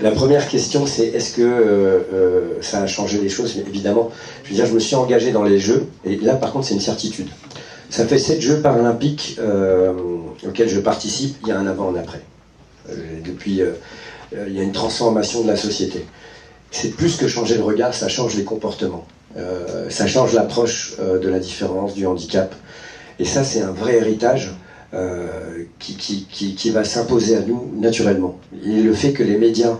La première question, c'est est-ce que ça a changé les choses? Mais évidemment, je veux dire, je me suis engagé dans les Jeux, et là, par contre, c'est une certitude. Ça fait 7 Jeux paralympiques auxquels je participe, il y a un avant, un après. Depuis, il y a une transformation de la société. C'est plus que changer le regard, ça change les comportements. Ça change l'approche de la différence, du handicap. Et ça, c'est un vrai héritage qui va s'imposer à nous naturellement. Et le fait que les médias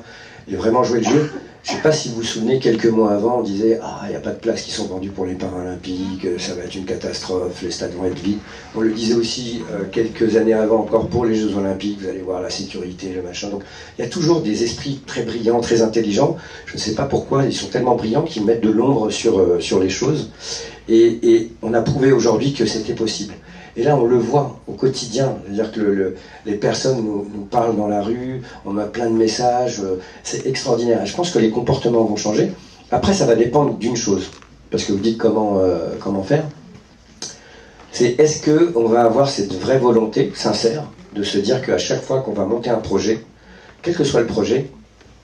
aient vraiment joué le jeu, je ne sais pas si vous vous souvenez, quelques mois avant, on disait « Ah, il n'y a pas de places qui sont vendues pour les Paralympiques, ça va être une catastrophe, les stades vont être vides. » On le disait aussi quelques années avant encore pour les Jeux Olympiques, vous allez voir la sécurité, le machin. Donc il y a toujours des esprits très brillants, très intelligents. Je ne sais pas pourquoi, ils sont tellement brillants qu'ils mettent de l'ombre sur les choses. Et on a prouvé aujourd'hui que c'était possible. Et là, on le voit au quotidien, c'est-à-dire que les personnes nous parlent dans la rue, on a plein de messages, c'est extraordinaire. Et je pense que les comportements vont changer. Après, ça va dépendre d'une chose, parce que vous dites comment faire. C'est est-ce qu'on va avoir cette vraie volonté sincère de se dire qu'à chaque fois qu'on va monter un projet, quel que soit le projet,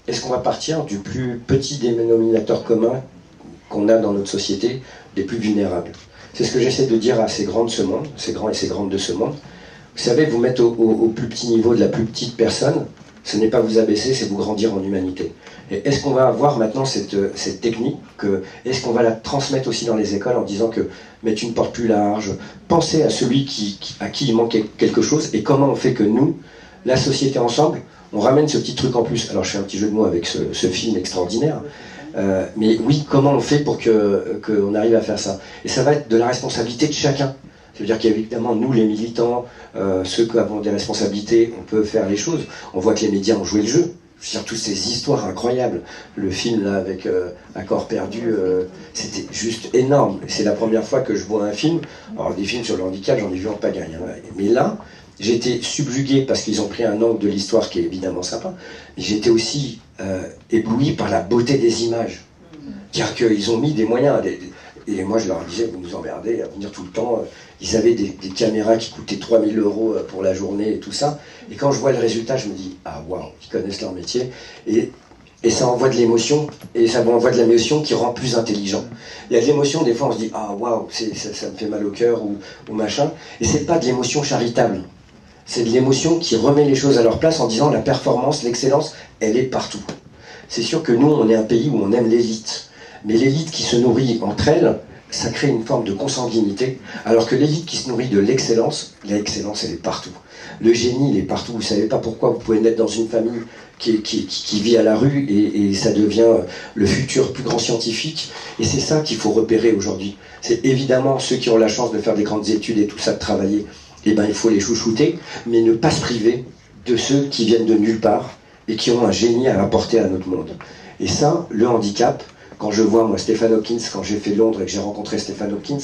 est-ce qu'on va partir du plus petit dénominateur commun qu'on a dans notre société, des plus vulnérables? C'est ce que j'essaie de dire à ces grands de ce monde, ces grands et ces grandes de ce monde. Vous savez, vous mettre au plus petit niveau de la plus petite personne, ce n'est pas vous abaisser, c'est vous grandir en humanité. Et est-ce qu'on va avoir maintenant cette technique, est-ce qu'on va la transmettre aussi dans les écoles en disant que mettre une porte plus large, penser à celui à qui il manque quelque chose, et comment on fait que nous, la société ensemble, on ramène ce petit truc en plus. Alors je fais un petit jeu de mots avec ce film extraordinaire, mais oui, comment on fait pour qu'on arrive à faire ça? Et ça va être de la responsabilité de chacun. Ça veut dire qu'évidemment, nous, les militants, ceux qui avons des responsabilités, on peut faire les choses. On voit que les médias ont joué le jeu. Je veux dire, toutes ces histoires incroyables. Le film, là, avec Accord perdu, c'était juste énorme. C'est la première fois que je vois un film. Alors, des films sur le handicap, j'en ai vu en pagaille. Hein. Mais là, j'ai été subjugué parce qu'ils ont pris un angle de l'histoire qui est évidemment sympa. Mais j'ai été aussi ébloui par la beauté des images. C'est-à-dire qu'ils ont mis des moyens. Et moi, je leur disais, vous nous emmerdez à venir tout le temps. Ils avaient des caméras qui coûtaient 3000 € pour la journée et tout ça. Et quand je vois le résultat, je me dis, ah waouh, ils connaissent leur métier. Et ça envoie de l'émotion. Et ça envoie de l'émotion qui rend plus intelligent. Il y a de l'émotion, des fois on se dit, ah waouh, ça me fait mal au cœur ou machin. Et c'est pas de l'émotion charitable. C'est de l'émotion qui remet les choses à leur place en disant, la performance, l'excellence, elle est partout. C'est sûr que nous, on est un pays où on aime l'élite. Mais l'élite qui se nourrit entre elles, ça crée une forme de consanguinité, alors que l'élite qui se nourrit de l'excellence, l'excellence elle est partout. Le génie il est partout, vous ne savez pas pourquoi vous pouvez naître dans une famille qui vit à la rue et ça devient le futur plus grand scientifique, et c'est ça qu'il faut repérer aujourd'hui. C'est évidemment ceux qui ont la chance de faire des grandes études et tout ça, de travailler, eh ben, il faut les chouchouter, mais ne pas se priver de ceux qui viennent de nulle part et qui ont un génie à apporter à notre monde. Et ça, le handicap, quand je vois, moi, Stephen Hawking, quand j'ai fait Londres et que j'ai rencontré Stephen Hawking,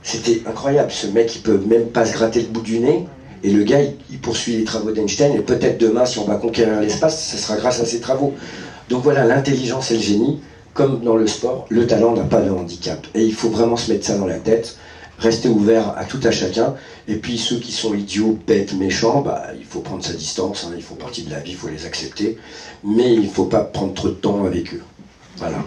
c'était incroyable. Ce mec, il peut même pas se gratter le bout du nez. Et le gars, il poursuit les travaux d'Einstein. Et peut-être demain, si on va conquérir l'espace, ce sera grâce à ses travaux. Donc voilà, l'intelligence et le génie, comme dans le sport, le talent n'a pas de handicap. Et il faut vraiment se mettre ça dans la tête. Rester ouvert à tout à chacun. Et puis ceux qui sont idiots, bêtes, méchants, bah, il faut prendre sa distance. Hein, ils font partie de la vie, il faut les accepter. Mais il ne faut pas prendre trop de temps avec eux. Voilà.